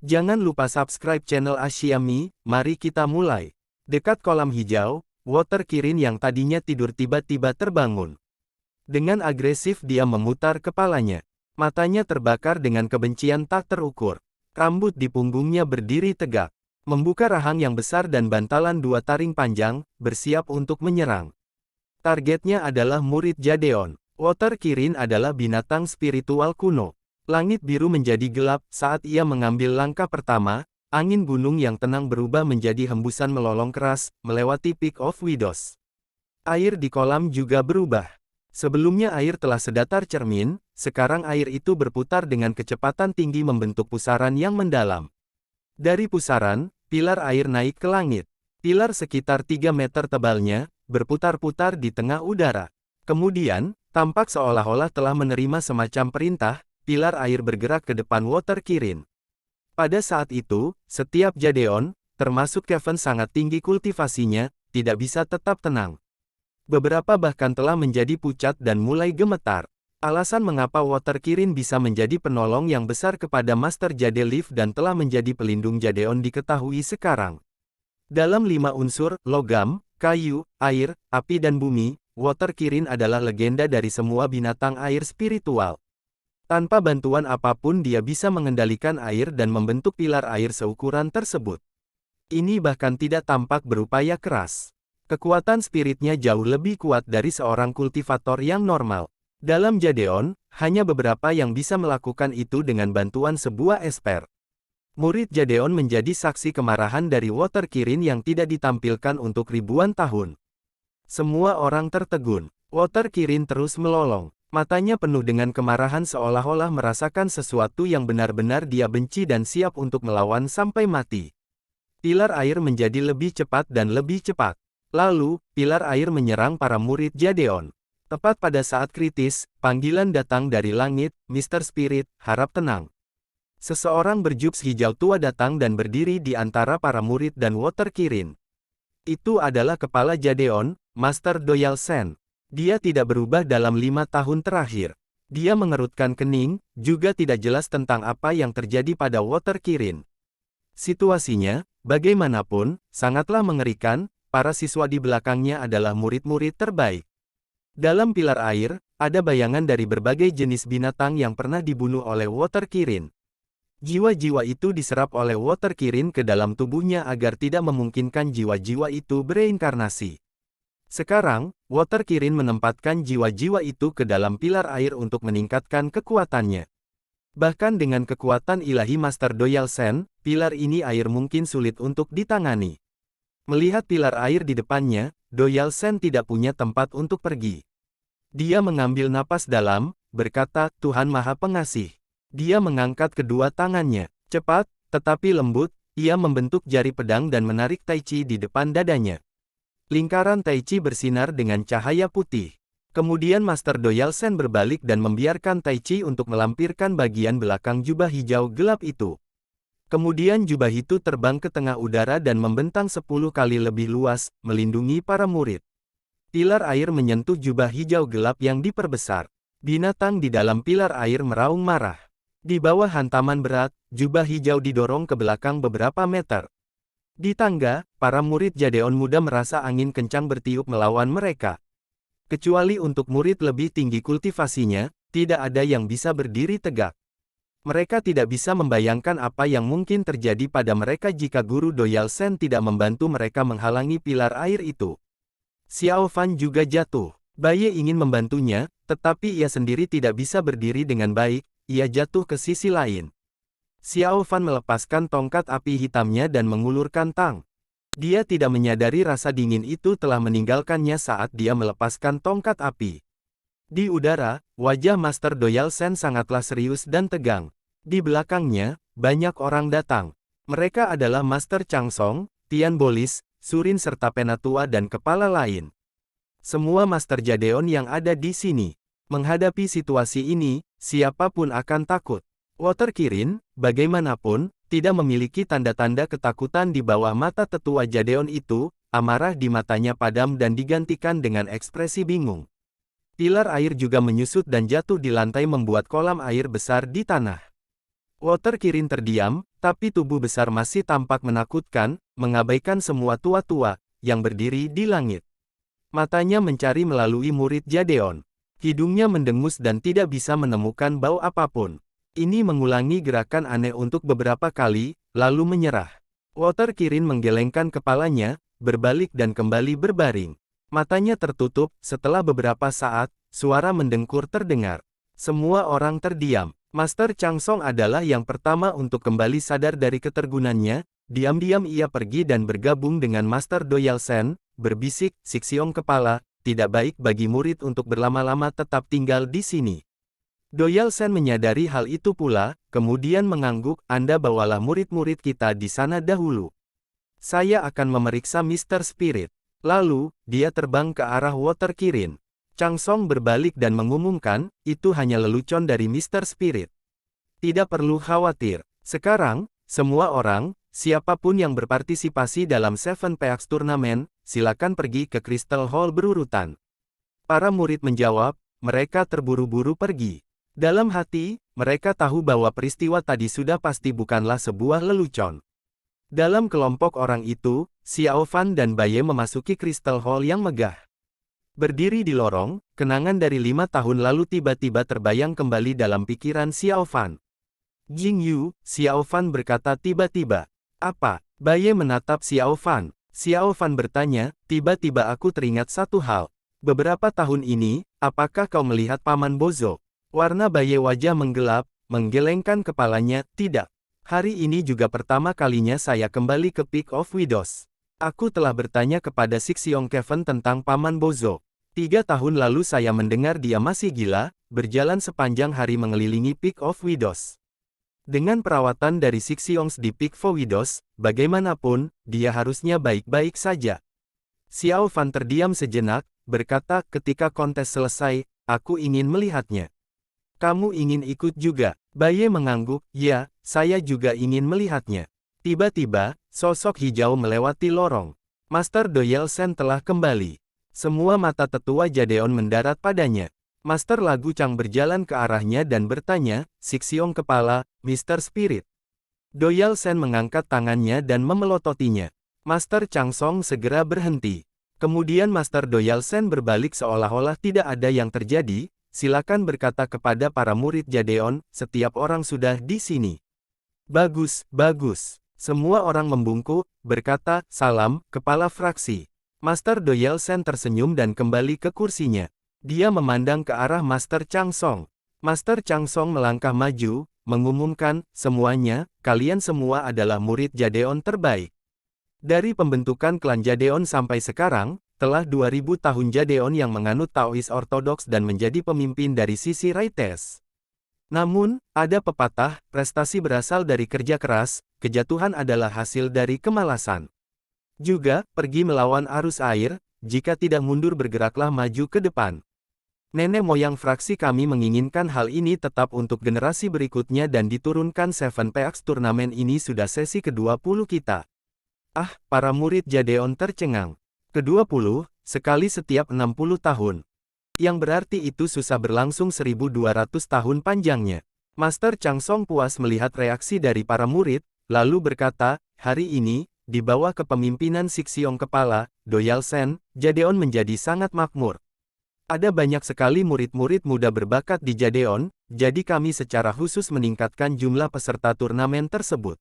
Jangan lupa subscribe channel Ashiami, mari kita mulai. Dekat kolam hijau, Water Kirin yang tadinya tidur tiba-tiba terbangun. Dengan agresif dia memutar kepalanya. Matanya terbakar dengan kebencian tak terukur. Rambut di punggungnya berdiri tegak. Membuka rahang yang besar dan bantalan dua taring panjang, bersiap untuk menyerang. Targetnya adalah murid Jadeon. Water Kirin adalah binatang spiritual kuno. Langit biru menjadi gelap saat ia mengambil langkah pertama, angin gunung yang tenang berubah menjadi hembusan melolong keras, melewati Peak of Widows. Air di kolam juga berubah. Sebelumnya air telah sedatar cermin, sekarang air itu berputar dengan kecepatan tinggi membentuk pusaran yang mendalam. Dari pusaran, pilar air naik ke langit. Pilar sekitar 3 meter tebalnya, berputar-putar di tengah udara. Kemudian, tampak seolah-olah telah menerima semacam perintah, pilar air bergerak ke depan Water Kirin. Pada saat itu, setiap Jadeon, termasuk Kevin sangat tinggi kultivasinya, tidak bisa tetap tenang. Beberapa bahkan telah menjadi pucat dan mulai gemetar. Alasan mengapa Water Kirin bisa menjadi penolong yang besar kepada Master Jade Leaf dan telah menjadi pelindung Jadeon diketahui sekarang. Dalam 5 unsur, logam, kayu, air, api dan bumi, Water Kirin adalah legenda dari semua binatang air spiritual. Tanpa bantuan apapun dia bisa mengendalikan air dan membentuk pilar air seukuran tersebut. Ini bahkan tidak tampak berupaya keras. Kekuatan spiritnya jauh lebih kuat dari seorang kultivator yang normal. Dalam Jadeon, hanya beberapa yang bisa melakukan itu dengan bantuan sebuah esper. Murid Jadeon menjadi saksi kemarahan dari Water Kirin yang tidak ditampilkan untuk ribuan tahun. Semua orang tertegun. Water Kirin terus melolong. Matanya penuh dengan kemarahan seolah-olah merasakan sesuatu yang benar-benar dia benci dan siap untuk melawan sampai mati. Pilar air menjadi lebih cepat dan lebih cepat. Lalu, pilar air menyerang para murid Jadeon. Tepat pada saat kritis, panggilan datang dari langit, Mr. Spirit, harap tenang. Seseorang berjubs hijau tua datang dan berdiri di antara para murid dan Water Kirin. Itu adalah kepala Jadeon, Master Doyal Sen. Dia tidak berubah dalam 5 tahun terakhir. Dia mengerutkan kening, juga tidak jelas tentang apa yang terjadi pada Water Kirin. Situasinya, bagaimanapun, sangatlah mengerikan, para siswa di belakangnya adalah murid-murid terbaik. Dalam pilar air, ada bayangan dari berbagai jenis binatang yang pernah dibunuh oleh Water Kirin. Jiwa-jiwa itu diserap oleh Water Kirin ke dalam tubuhnya agar tidak memungkinkan jiwa-jiwa itu bereinkarnasi. Sekarang, Water Kirin menempatkan jiwa-jiwa itu ke dalam pilar air untuk meningkatkan kekuatannya. Bahkan dengan kekuatan ilahi Master Doyal Sen, pilar ini air mungkin sulit untuk ditangani. Melihat pilar air di depannya, Doyal Sen tidak punya tempat untuk pergi. Dia mengambil napas dalam, berkata, Tuhan Maha Pengasih. Dia mengangkat kedua tangannya. Cepat, tetapi lembut, ia membentuk jari pedang dan menarik Tai Chi di depan dadanya. Lingkaran Tai Chi bersinar dengan cahaya putih. Kemudian Master Doyal Sen berbalik dan membiarkan Tai Chi untuk melampirkan bagian belakang jubah hijau gelap itu. Kemudian jubah itu terbang ke tengah udara dan membentang 10 kali lebih luas, melindungi para murid. Pilar air menyentuh jubah hijau gelap yang diperbesar. Binatang di dalam pilar air meraung marah. Di bawah hantaman berat, jubah hijau didorong ke belakang beberapa meter. Di tangga, para murid Jadeon muda merasa angin kencang bertiup melawan mereka. Kecuali untuk murid lebih tinggi kultivasinya, tidak ada yang bisa berdiri tegak. Mereka tidak bisa membayangkan apa yang mungkin terjadi pada mereka jika Guru Doyal Sen tidak membantu mereka menghalangi pilar air itu. Xiao Fan juga jatuh. Baye ingin membantunya, tetapi ia sendiri tidak bisa berdiri dengan baik, ia jatuh ke sisi lain. Xiao Fan melepaskan tongkat api hitamnya dan mengulurkan tang. Dia tidak menyadari rasa dingin itu telah meninggalkannya saat dia melepaskan tongkat api. Di udara, wajah Master Doyal Sen sangatlah serius dan tegang. Di belakangnya, banyak orang datang. Mereka adalah Master Chang Song, Tian Bolis, Surin serta Penatua dan kepala lain. Semua Master Jadeon yang ada di sini. Menghadapi situasi ini, siapapun akan takut. Water Kirin, bagaimanapun, tidak memiliki tanda-tanda ketakutan di bawah mata tetua Jadeon itu, amarah di matanya padam dan digantikan dengan ekspresi bingung. Pilar air juga menyusut dan jatuh di lantai membuat kolam air besar di tanah. Water Kirin terdiam, tapi tubuh besar masih tampak menakutkan, mengabaikan semua tua-tua yang berdiri di langit. Matanya mencari melalui murid Jadeon. Hidungnya mendengus dan tidak bisa menemukan bau apapun. Ini mengulangi gerakan aneh untuk beberapa kali, lalu menyerah. Water Kirin menggelengkan kepalanya, berbalik dan kembali berbaring. Matanya tertutup, setelah beberapa saat, suara mendengkur terdengar. Semua orang terdiam. Master Changsong adalah yang pertama untuk kembali sadar dari ketergunannya. Diam-diam ia pergi dan bergabung dengan Master Doyalsen, berbisik, Sixiong kepala, tidak baik bagi murid untuk berlama-lama tetap tinggal di sini. Doyalsen menyadari hal itu pula, kemudian mengangguk, Anda bawalah murid-murid kita di sana dahulu. Saya akan memeriksa Mr. Spirit. Lalu, dia terbang ke arah Water Kirin. Changsong berbalik dan mengumumkan, itu hanya lelucon dari Mr. Spirit. Tidak perlu khawatir. Sekarang, semua orang, siapapun yang berpartisipasi dalam Seven Peaks Turnamen, silakan pergi ke Crystal Hall berurutan. Para murid menjawab, mereka terburu-buru pergi. Dalam hati, mereka tahu bahwa peristiwa tadi sudah pasti bukanlah sebuah lelucon. Dalam kelompok orang itu, Xiao Fan dan Baye memasuki Crystal Hall yang megah. Berdiri di lorong, kenangan dari 5 tahun lalu tiba-tiba terbayang kembali dalam pikiran Xiao Fan. Jing Yu, Xiao Fan berkata tiba-tiba. Apa? Baye menatap Xiao Fan. Xiao Fan bertanya, tiba-tiba aku teringat satu hal. Beberapa tahun ini, apakah kau melihat Paman Bozo? Warna Baye wajah menggelap, menggelengkan kepalanya, tidak. Hari ini juga pertama kalinya saya kembali ke Peak of Widows. Aku telah bertanya kepada Sixiong Kevin tentang Paman Bozo. 3 tahun lalu saya mendengar dia masih gila, berjalan sepanjang hari mengelilingi Peak of Widows. Dengan perawatan dari Sixiong di Peak of Widows, bagaimanapun, dia harusnya baik-baik saja. Xiao Fan terdiam sejenak, berkata, ketika kontes selesai, aku ingin melihatnya. Kamu ingin ikut juga? Baye mengangguk, ya, saya juga ingin melihatnya. Tiba-tiba, sosok hijau melewati lorong. Master Doyelsen telah kembali. Semua mata tetua Jadeon mendarat padanya. Master Lagu Chang berjalan ke arahnya dan bertanya, Sixiong kepala, Mr. Spirit. Doyelsen mengangkat tangannya dan memelototinya. Master Changsong segera berhenti. Kemudian Master Doyelsen berbalik seolah-olah tidak ada yang terjadi, silakan berkata kepada para murid Jadeon, setiap orang sudah di sini. Bagus, bagus. Semua orang membungkuk, berkata, salam, kepala fraksi. Master Doyelsen tersenyum dan kembali ke kursinya. Dia memandang ke arah Master Changsong. Master Changsong melangkah maju, mengumumkan, semuanya, kalian semua adalah murid Jadeon terbaik. Dari pembentukan klan Jadeon sampai sekarang, telah 2000 tahun Jadeon yang menganut Taois ortodoks dan menjadi pemimpin dari sisi Raites. Namun, ada pepatah, prestasi berasal dari kerja keras, kejatuhan adalah hasil dari kemalasan. Juga, pergi melawan arus air, jika tidak mundur bergeraklah maju ke depan. Nenek moyang fraksi kami menginginkan hal ini tetap untuk generasi berikutnya dan diturunkan Seven Peaks Turnamen ini sudah sesi ke-20 kita. Ah, para murid Jadeon tercengang. Ke-20, sekali setiap 60 tahun. Yang berarti itu susah berlangsung 1200 tahun panjangnya. Master Changsong puas melihat reaksi dari para murid, lalu berkata, hari ini, di bawah kepemimpinan Sixiong kepala, Doyalsen, Jadeon menjadi sangat makmur. Ada banyak sekali murid-murid muda berbakat di Jadeon, jadi kami secara khusus meningkatkan jumlah peserta turnamen tersebut.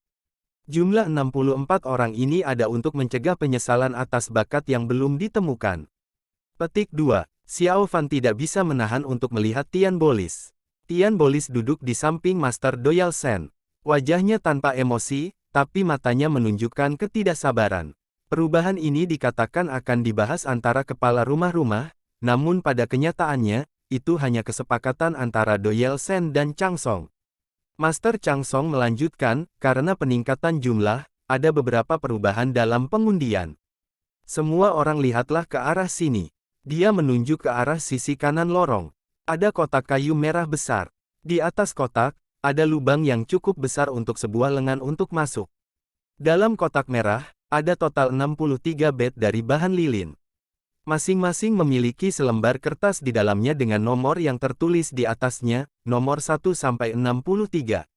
Jumlah 64 orang ini ada untuk mencegah penyesalan atas bakat yang belum ditemukan. Petik 2. Xiao Fan tidak bisa menahan untuk melihat Tian Bolis. Tian Bolis duduk di samping Master Doyalsen. Wajahnya tanpa emosi, tapi matanya menunjukkan ketidaksabaran. Perubahan ini dikatakan akan dibahas antara kepala rumah-rumah, namun pada kenyataannya, itu hanya kesepakatan antara Doyelsen dan Changsong. Master Changsong melanjutkan, karena peningkatan jumlah, ada beberapa perubahan dalam pengundian. Semua orang lihatlah ke arah sini. Dia menunjuk ke arah sisi kanan lorong. Ada kotak kayu merah besar. Di atas kotak, ada lubang yang cukup besar untuk sebuah lengan untuk masuk. Dalam kotak merah, ada total 63 bed dari bahan lilin. Masing-masing memiliki selembar kertas di dalamnya dengan nomor yang tertulis di atasnya, nomor 1 sampai 63.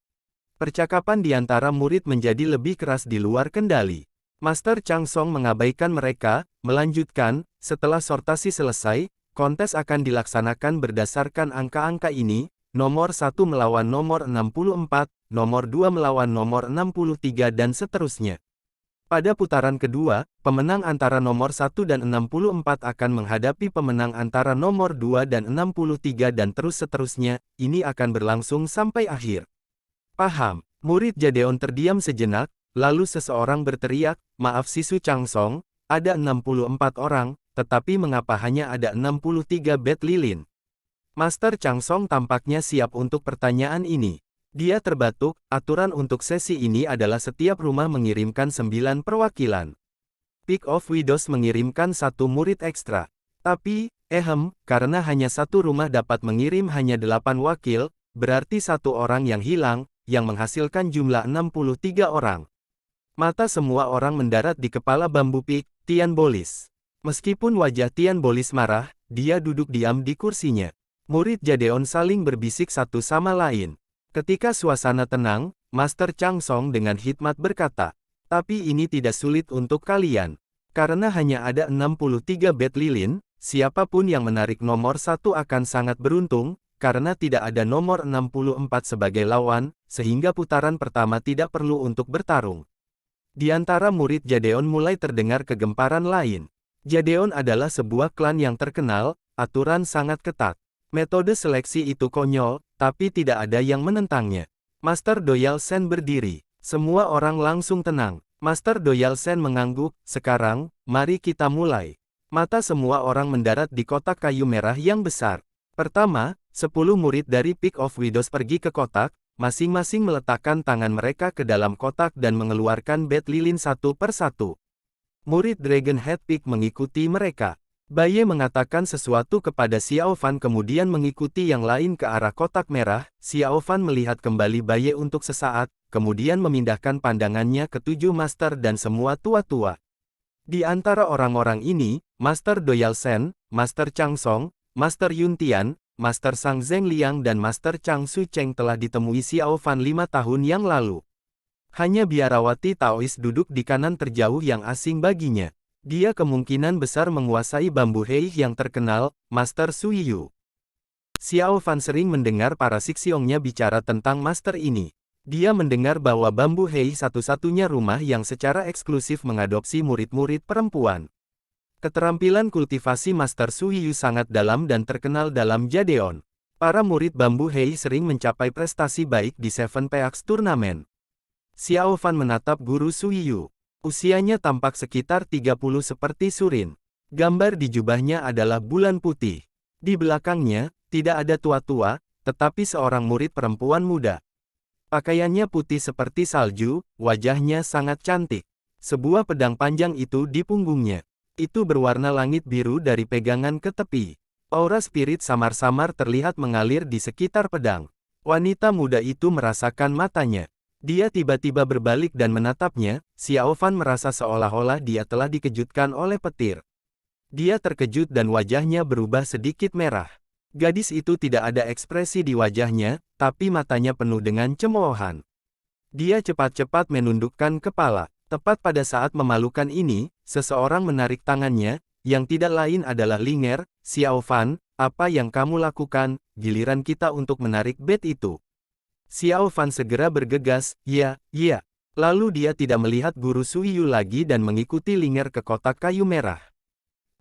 Percakapan di antara murid menjadi lebih keras di luar kendali. Master Chang Song mengabaikan mereka, melanjutkan, setelah sortasi selesai, kontes akan dilaksanakan berdasarkan angka-angka ini, nomor 1 melawan nomor 64, nomor 2 melawan nomor 63 dan seterusnya. Pada putaran kedua, pemenang antara nomor 1 dan 64 akan menghadapi pemenang antara nomor 2 dan 63 dan terus seterusnya, ini akan berlangsung sampai akhir. Paham. Murid Jadeon terdiam sejenak, lalu seseorang berteriak, maaf Sisu Chang Song, ada 64 orang, tetapi mengapa hanya ada 63 bet lilin? Master Chang Song tampaknya siap untuk pertanyaan ini. Dia terbatuk, aturan untuk sesi ini adalah setiap rumah mengirimkan 9 perwakilan. Peak of Widows mengirimkan satu murid ekstra. Tapi, karena hanya satu rumah dapat mengirim hanya 8 wakil, berarti satu orang yang hilang, yang menghasilkan jumlah 63 orang. Mata semua orang mendarat di kepala Bambu Peak, Tian Bolis. Meskipun wajah Tian Bolis marah, dia duduk diam di kursinya. Murid Jadeon saling berbisik satu sama lain. Ketika suasana tenang, Master Chang Song dengan hikmat berkata, tapi ini tidak sulit untuk kalian. Karena hanya ada 63 bet lilin, siapapun yang menarik nomor 1 akan sangat beruntung, karena tidak ada nomor 64 sebagai lawan, sehingga putaran pertama tidak perlu untuk bertarung. Di antara murid Jadeon mulai terdengar kegemparan lain. Jadeon adalah sebuah klan yang terkenal, aturan sangat ketat. Metode seleksi itu konyol, tapi tidak ada yang menentangnya. Master Doyal Sen berdiri. Semua orang langsung tenang. Master Doyal Sen mengangguk, sekarang, mari kita mulai. Mata semua orang mendarat di kotak kayu merah yang besar. Pertama, 10 murid dari Peak of Widows pergi ke kotak, masing-masing meletakkan tangan mereka ke dalam kotak dan mengeluarkan bet lilin satu per satu. Murid Dragon Head Peak mengikuti mereka. Baye mengatakan sesuatu kepada Xiao Fan kemudian mengikuti yang lain ke arah kotak merah. Xiao Fan melihat kembali Baye untuk sesaat, kemudian memindahkan pandangannya ke 7 master dan semua tua-tua. Di antara orang-orang ini, Master Doyal Sen, Master Chang Song, Master Yun Tian, Master Sang Zeng Liang dan Master Chang Su Cheng telah ditemui Xiao Fan 5 tahun yang lalu. Hanya biarawati Taois duduk di kanan terjauh yang asing baginya. Dia kemungkinan besar menguasai Bambu Hei yang terkenal, Master Su Yu. Xiao Fan sering mendengar para Sixiongnya bicara tentang master ini. Dia mendengar bahwa Bambu Hei satu-satunya rumah yang secara eksklusif mengadopsi murid-murid perempuan. Keterampilan kultivasi Master Su Yu sangat dalam dan terkenal dalam Jadeon. Para murid Bambu Hei sering mencapai prestasi baik di Seven Peaks Turnamen. Xiao Fan menatap guru Su Yu. Usianya tampak sekitar 30 seperti Surin. Gambar di jubahnya adalah bulan putih. Di belakangnya, tidak ada tua-tua, tetapi seorang murid perempuan muda. Pakaiannya putih seperti salju, wajahnya sangat cantik. Sebuah pedang panjang itu di punggungnya. Itu berwarna langit biru dari pegangan ke tepi. Aura spirit samar-samar terlihat mengalir di sekitar pedang. Wanita muda itu merasakan matanya. Dia tiba-tiba berbalik dan menatapnya. Xiao Fan merasa seolah-olah dia telah dikejutkan oleh petir. Dia terkejut dan wajahnya berubah sedikit merah. Gadis itu tidak ada ekspresi di wajahnya, tapi matanya penuh dengan cemoohan. Dia cepat-cepat menundukkan kepala. Tepat pada saat memalukan ini, seseorang menarik tangannya, yang tidak lain adalah Linger. Xiao Fan, apa yang kamu lakukan? Giliran kita untuk menarik bet itu. Xiao Fan segera bergegas, ya. Lalu dia tidak melihat guru Su Yu lagi dan mengikuti Linger ke kotak kayu merah.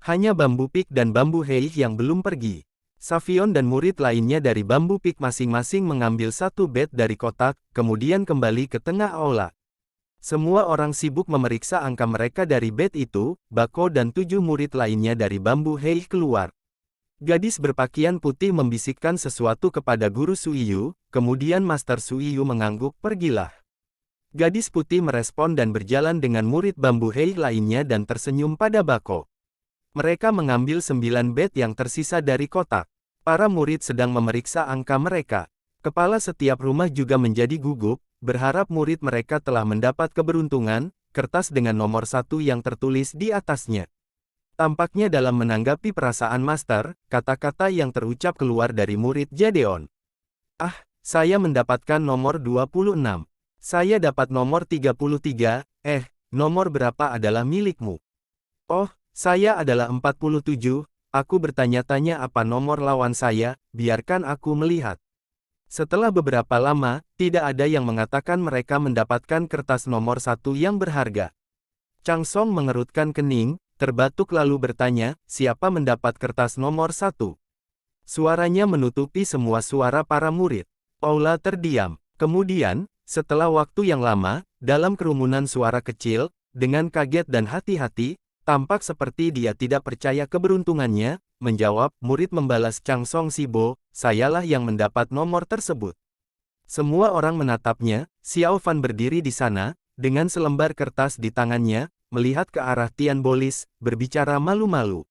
Hanya Bambu Peak dan Bambu Hei yang belum pergi. Savion dan murid lainnya dari Bambu Peak masing-masing mengambil satu bet dari kotak, kemudian kembali ke tengah aula. Semua orang sibuk memeriksa angka mereka dari bet itu. Bako dan 7 murid lainnya dari Bambu Hei keluar. Gadis berpakaian putih membisikkan sesuatu kepada guru Su Yu, kemudian Master Su Yu mengangguk, pergilah. Gadis putih merespon dan berjalan dengan murid Bambu Hei lainnya dan tersenyum pada Bako. Mereka mengambil 9 bet yang tersisa dari kotak. Para murid sedang memeriksa angka mereka. Kepala setiap rumah juga menjadi gugup, berharap murid mereka telah mendapat keberuntungan. Kertas dengan nomor 1 yang tertulis di atasnya. Tampaknya dalam menanggapi perasaan Master, kata-kata yang terucap keluar dari murid Jadeon. Saya mendapatkan nomor 26. Saya dapat nomor 33, nomor berapa adalah milikmu? Oh, saya adalah 47, aku bertanya-tanya apa nomor lawan saya, biarkan aku melihat. Setelah beberapa lama, tidak ada yang mengatakan mereka mendapatkan kertas nomor 1 yang berharga. Chang Song mengerutkan kening, terbatuk lalu bertanya, siapa mendapat kertas nomor 1? Suaranya menutupi semua suara para murid. Paula terdiam. Kemudian, setelah waktu yang lama, dalam kerumunan suara kecil, dengan kaget dan hati-hati, tampak seperti dia tidak percaya keberuntungannya, menjawab, murid membalas Chang Song Sibo, sayalah yang mendapat nomor tersebut. Semua orang menatapnya, Xiao Fan berdiri di sana, dengan selembar kertas di tangannya, melihat ke arah Tian Bolis, berbicara malu-malu.